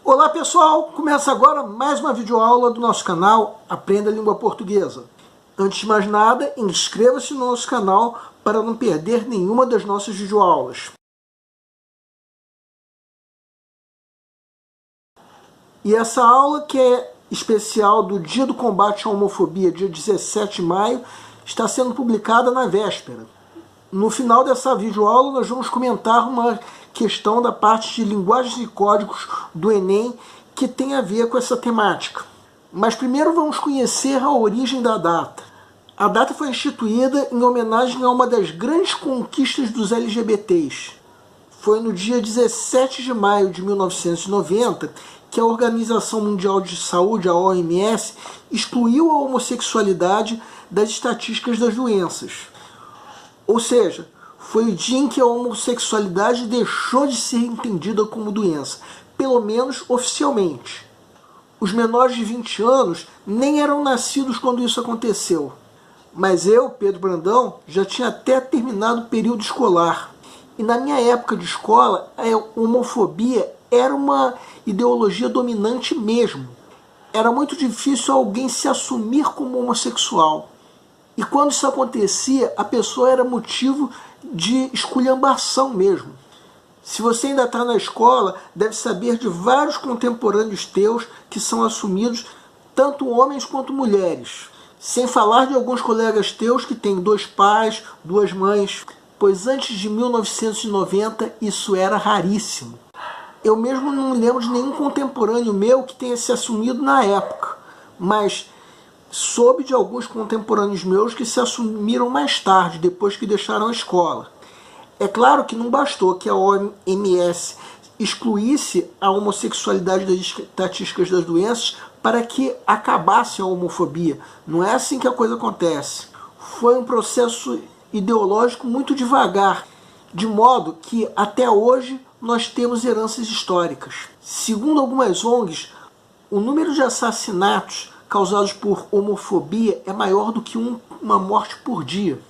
Olá pessoal, começa agora mais uma videoaula do nosso canal Aprenda a Língua Portuguesa. Antes de mais nada, inscreva-se no nosso canal para não perder nenhuma das nossas videoaulas. E essa aula, que é especial do Dia do Combate à Homofobia, dia 17 de maio, está sendo publicada na véspera. No final dessa videoaula, nós vamos comentar uma questão da parte de linguagens e códigos do Enem que tem a ver com essa temática. Mas primeiro vamos conhecer a origem da data. A data foi instituída em homenagem a uma das grandes conquistas dos LGBTs. Foi no dia 17 de maio de 1990 que a Organização Mundial de Saúde, a OMS, excluiu a homossexualidade das estatísticas das doenças. Ou seja, foi o dia em que a homossexualidade deixou de ser entendida como doença, pelo menos oficialmente. Os menores de 20 anos nem eram nascidos quando isso aconteceu. Mas eu, Pedro Brandão, já tinha até terminado o período escolar. E na minha época de escola, a homofobia era uma ideologia dominante mesmo. Era muito difícil alguém se assumir como homossexual. E quando isso acontecia, a pessoa era motivo de esculhambação mesmo. Se você ainda está na escola, deve saber de vários contemporâneos teus que são assumidos, tanto homens quanto mulheres. Sem falar de alguns colegas teus que têm 2 pais, 2 mães, pois antes de 1990 isso era raríssimo. Eu mesmo não lembro de nenhum contemporâneo meu que tenha se assumido na época, mas soube de alguns contemporâneos meus que se assumiram mais tarde, depois que deixaram a escola. É claro que não bastou que a OMS excluísse a homossexualidade das estatísticas das doenças para que acabasse a homofobia. Não é assim que a coisa acontece. Foi um processo ideológico muito devagar, de modo que até hoje nós temos heranças históricas. Segundo algumas ONGs, o número de assassinatos causados por homofobia é maior do que uma morte por dia.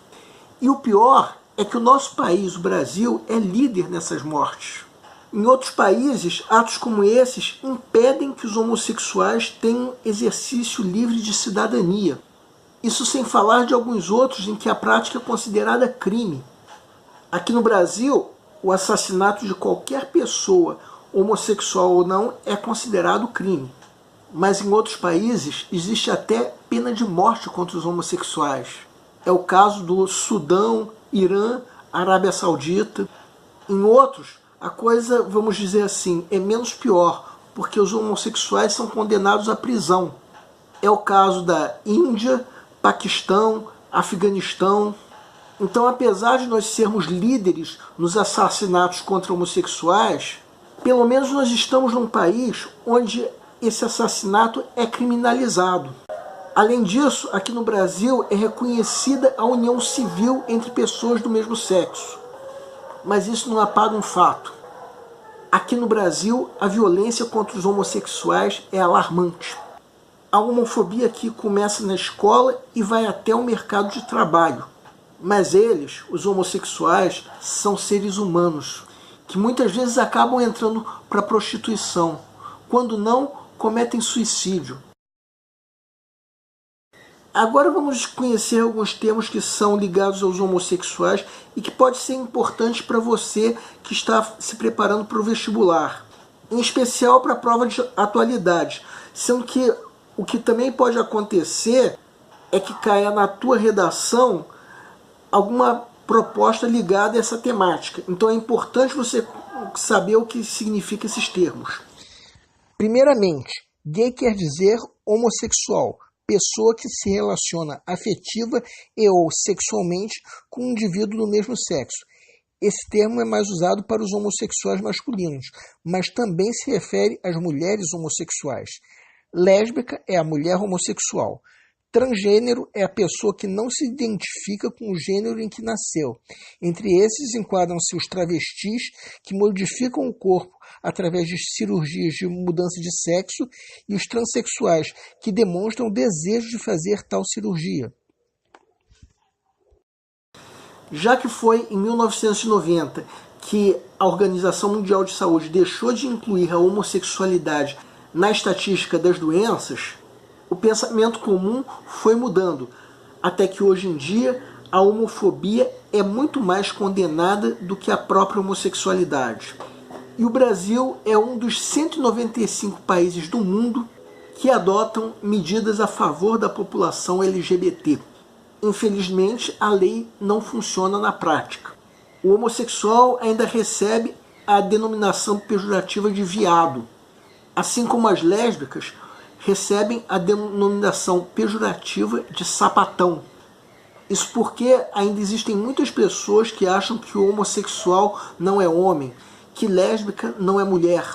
E o pior é que o nosso país, o Brasil, é líder nessas mortes. Em outros países, atos como esses impedem que os homossexuais tenham exercício livre de cidadania. Isso sem falar de alguns outros em que a prática é considerada crime. Aqui no Brasil, o assassinato de qualquer pessoa, homossexual ou não, é considerado crime. Mas em outros países existe até pena de morte contra os homossexuais. É o caso do Sudão, Irã, Arábia Saudita. Em outros, a coisa, vamos dizer assim, é menos pior, porque os homossexuais são condenados à prisão. É o caso da Índia, Paquistão, Afeganistão. Então, apesar de nós sermos líderes nos assassinatos contra homossexuais, pelo menos nós estamos num país onde esse assassinato é criminalizado. Além disso, aqui no Brasil é reconhecida a união civil entre pessoas do mesmo sexo. Mas isso não apaga um fato. Aqui no Brasil, a violência contra os homossexuais é alarmante. A homofobia aqui começa na escola e vai até o mercado de trabalho. Mas eles, os homossexuais, são seres humanos, que muitas vezes acabam entrando para a prostituição. Quando não, cometem suicídio. Agora vamos conhecer alguns termos que são ligados aos homossexuais e que pode ser importante para você que está se preparando para o vestibular. Em especial para a prova de atualidade, sendo que o que também pode acontecer é que caia na tua redação alguma proposta ligada a essa temática. Então é importante você saber o que significam esses termos. Primeiramente, gay quer dizer homossexual, pessoa que se relaciona afetiva e ou sexualmente com um indivíduo do mesmo sexo. Esse termo é mais usado para os homossexuais masculinos, mas também se refere às mulheres homossexuais. Lésbica é a mulher homossexual. Transgênero é a pessoa que não se identifica com o gênero em que nasceu. Entre esses enquadram-se os travestis, que modificam o corpo através de cirurgias de mudança de sexo, e os transexuais, que demonstram o desejo de fazer tal cirurgia. Já que foi em 1990 que a Organização Mundial de Saúde deixou de incluir a homossexualidade na estatística das doenças, o pensamento comum foi mudando, até que hoje em dia a homofobia é muito mais condenada do que a própria homossexualidade. E o Brasil é um dos 195 países do mundo que adotam medidas a favor da população LGBT. Infelizmente, a lei não funciona na prática. O homossexual ainda recebe a denominação pejorativa de viado, assim como as lésbicas recebem a denominação pejorativa de sapatão. Isso porque ainda existem muitas pessoas que acham que o homossexual não é homem, que lésbica não é mulher.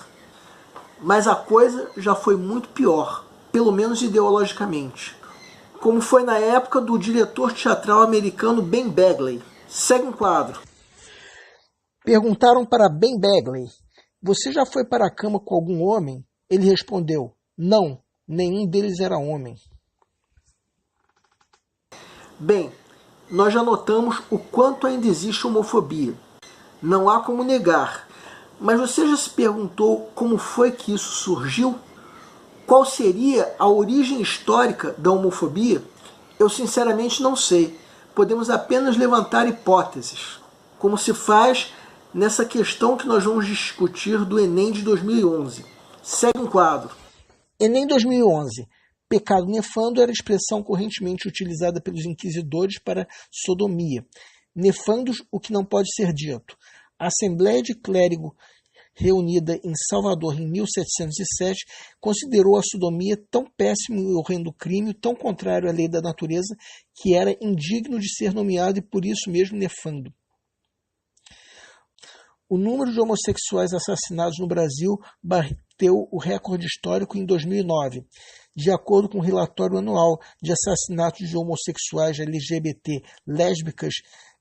Mas a coisa já foi muito pior, pelo menos ideologicamente. Como foi na época do diretor teatral americano Ben Bagley. Segue um quadro. Perguntaram para Ben Bagley: você já foi para a cama com algum homem? Ele respondeu: não, nenhum deles era homem. Bem, nós já notamos o quanto ainda existe homofobia. Não há como negar. Mas você já se perguntou como foi que isso surgiu? Qual seria a origem histórica da homofobia? Eu sinceramente não sei. Podemos apenas levantar hipóteses, como se faz nessa questão que nós vamos discutir do Enem de 2011. Segue um quadro. Enem 2011. Pecado nefando era a expressão correntemente utilizada pelos inquisidores para sodomia. Nefandos, o que não pode ser dito. A Assembleia de Clérigo, reunida em Salvador em 1707, considerou a sodomia tão péssimo e horrendo crime, tão contrário à lei da natureza, que era indigno de ser nomeado e por isso mesmo nefando. O número de homossexuais assassinados no Brasil bateu o recorde histórico em 2009. De acordo com o relatório anual de assassinatos de homossexuais, LGBT, lésbicas,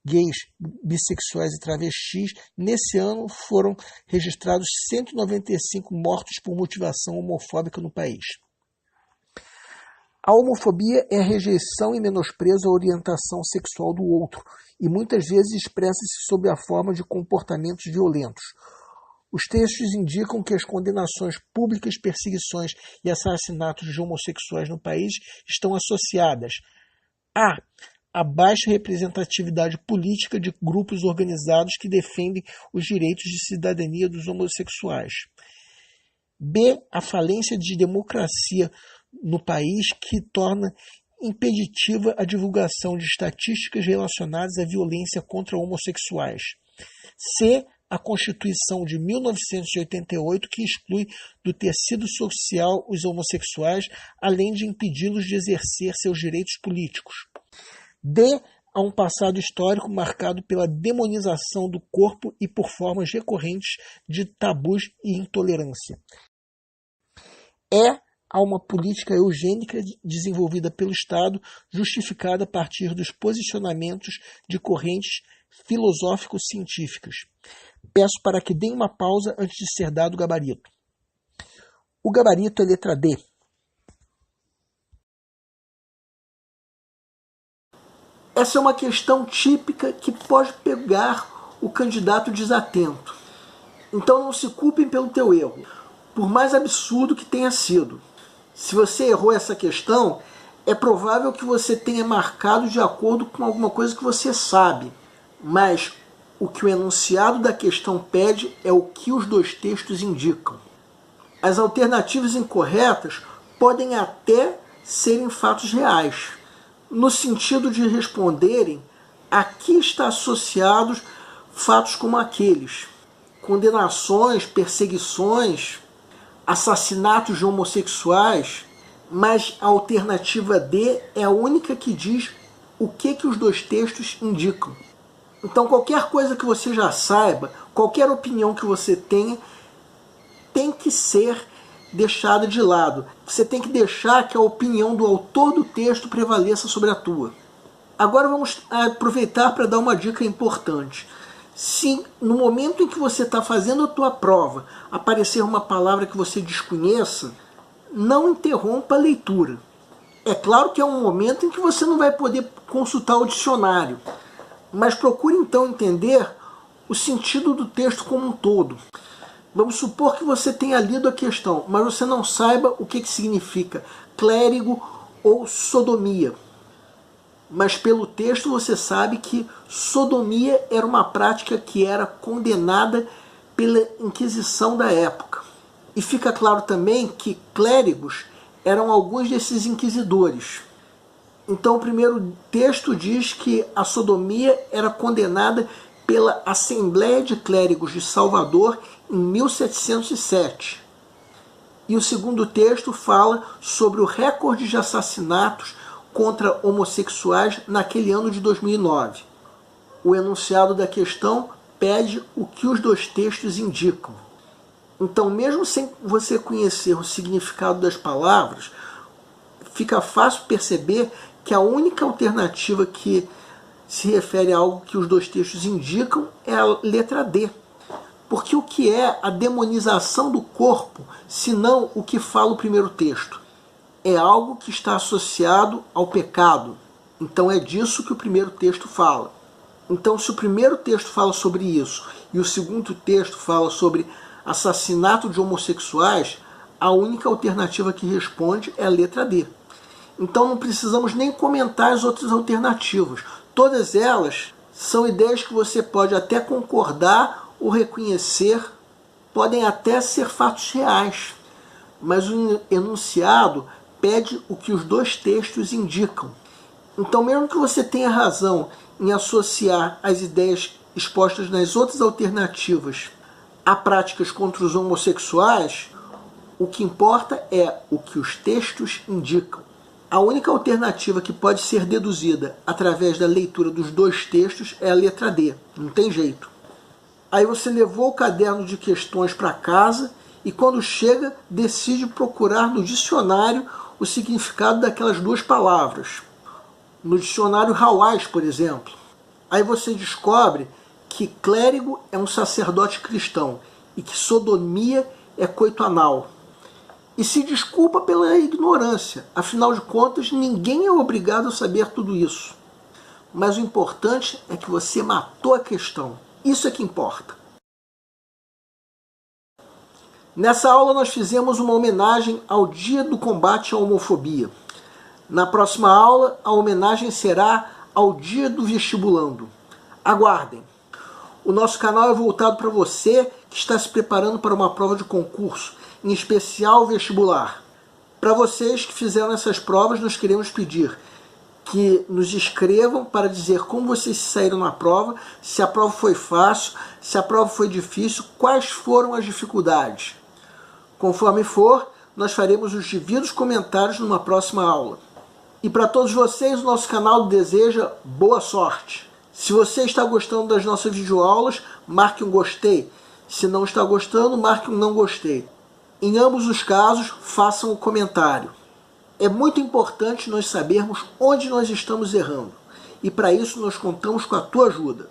gays, bissexuais e travestis, nesse ano foram registrados 195 mortos por motivação homofóbica no país. A homofobia é a rejeição e menosprezo à orientação sexual do outro e muitas vezes expressa-se sob a forma de comportamentos violentos. Os textos indicam que as condenações públicas, perseguições e assassinatos de homossexuais no país estão associadas a baixa representatividade política de grupos organizados que defendem os direitos de cidadania dos homossexuais. B. A falência de democracia no país que torna impeditiva a divulgação de estatísticas relacionadas à violência contra homossexuais. C. A Constituição de 1988 que exclui do tecido social os homossexuais, além de impedi-los de exercer seus direitos políticos. D. Há um passado histórico marcado pela demonização do corpo e por formas recorrentes de tabus e intolerância. E. Há uma política eugênica desenvolvida pelo Estado, justificada a partir dos posicionamentos de correntes filosóficos científicas. Peço para que deem uma pausa antes de ser dado o gabarito. O gabarito é letra D. Essa é uma questão típica que pode pegar o candidato desatento. Então não se culpem pelo teu erro, por mais absurdo que tenha sido. Se você errou essa questão, é provável que você tenha marcado de acordo com alguma coisa que você sabe. Mas o que o enunciado da questão pede é o que os dois textos indicam. As alternativas incorretas podem até serem fatos reais, no sentido de responderem a que está associados fatos como aqueles: condenações, perseguições, assassinatos de homossexuais, mas a alternativa D é a única que diz o que os dois textos indicam. Então qualquer coisa que você já saiba, qualquer opinião que você tenha, tem que ser deixada de lado. Você tem que deixar que a opinião do autor do texto prevaleça sobre a tua. Agora vamos aproveitar para dar uma dica importante. Se no momento em que você está fazendo a tua prova aparecer uma palavra que você desconheça, não interrompa a leitura. É claro que é um momento em que você não vai poder consultar o dicionário, mas procure então entender o sentido do texto como um todo. Vamos supor que você tenha lido a questão, mas você não saiba o que significa clérigo ou sodomia. Mas pelo texto você sabe que sodomia era uma prática que era condenada pela Inquisição da época. E fica claro também que clérigos eram alguns desses inquisidores. Então o primeiro texto diz que a sodomia era condenada pela Assembleia de Clérigos de Salvador em 1707. E o segundo texto fala sobre o recorde de assassinatos contra homossexuais naquele ano de 2009. O enunciado da questão pede o que os dois textos indicam. Então, mesmo sem você conhecer o significado das palavras, fica fácil perceber que a única alternativa que se refere a algo que os dois textos indicam é a letra D. Porque o que é a demonização do corpo, senão o que fala o primeiro texto? É algo que está associado ao pecado. Então é disso que o primeiro texto fala. Então, se o primeiro texto fala sobre isso e o segundo texto fala sobre assassinato de homossexuais, a única alternativa que responde é a letra D. Então não precisamos nem comentar as outras alternativas. Todas elas são ideias que você pode até concordar ou reconhecer, podem até ser fatos reais, mas o enunciado pede o que os dois textos indicam. Então, mesmo que você tenha razão em associar as ideias expostas nas outras alternativas a práticas contra os homossexuais, o que importa é o que os textos indicam. A única alternativa que pode ser deduzida através da leitura dos dois textos é a letra D, não tem jeito. Aí você levou o caderno de questões para casa e quando chega decide procurar no dicionário o significado daquelas duas palavras. No dicionário Hawais, por exemplo. Aí você descobre que clérigo é um sacerdote cristão e que sodomia é coito anal. E se desculpa pela ignorância, afinal de contas ninguém é obrigado a saber tudo isso. Mas o importante é que você matou a questão. Isso é que importa. Nessa aula nós fizemos uma homenagem ao Dia do Combate à Homofobia. Na próxima aula a homenagem será ao Dia do Vestibulando. Aguardem! O nosso canal é voltado para você que está se preparando para uma prova de concurso, em especial vestibular. Para vocês que fizeram essas provas, nós queremos pedir que nos escrevam para dizer como vocês se saíram na prova, se a prova foi fácil, se a prova foi difícil, quais foram as dificuldades. Conforme for, nós faremos os devidos comentários numa próxima aula. E para todos vocês, o nosso canal deseja boa sorte. Se você está gostando das nossas videoaulas, marque um gostei. Se não está gostando, marque um não gostei. Em ambos os casos, façam um comentário. É muito importante nós sabermos onde nós estamos errando. E para isso nós contamos com a tua ajuda.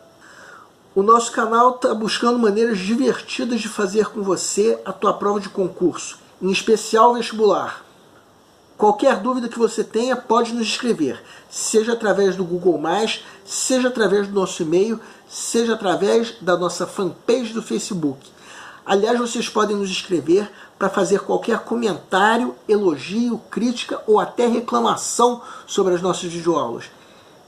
O nosso canal está buscando maneiras divertidas de fazer com você a tua prova de concurso, em especial vestibular. Qualquer dúvida que você tenha, pode nos escrever, seja através do Google+, seja através do nosso e-mail, seja através da nossa fanpage do Facebook. Aliás, vocês podem nos escrever para fazer qualquer comentário, elogio, crítica ou até reclamação sobre as nossas videoaulas.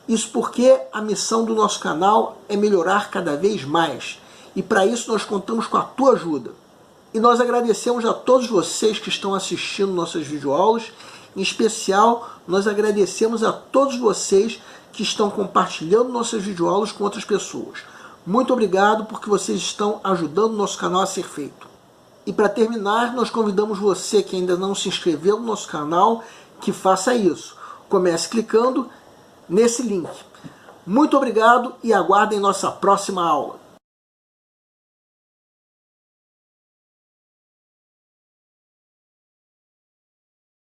Isso porque a missão do nosso canal é melhorar cada vez mais. E para isso nós contamos com a tua ajuda. E nós agradecemos a todos vocês que estão assistindo nossas videoaulas. Em especial, nós agradecemos a todos vocês que estão compartilhando nossas videoaulas com outras pessoas. Muito obrigado porque vocês estão ajudando o nosso canal a ser feito. E para terminar, nós convidamos você que ainda não se inscreveu no nosso canal, que faça isso. Comece clicando nesse link. Muito obrigado e aguardem nossa próxima aula.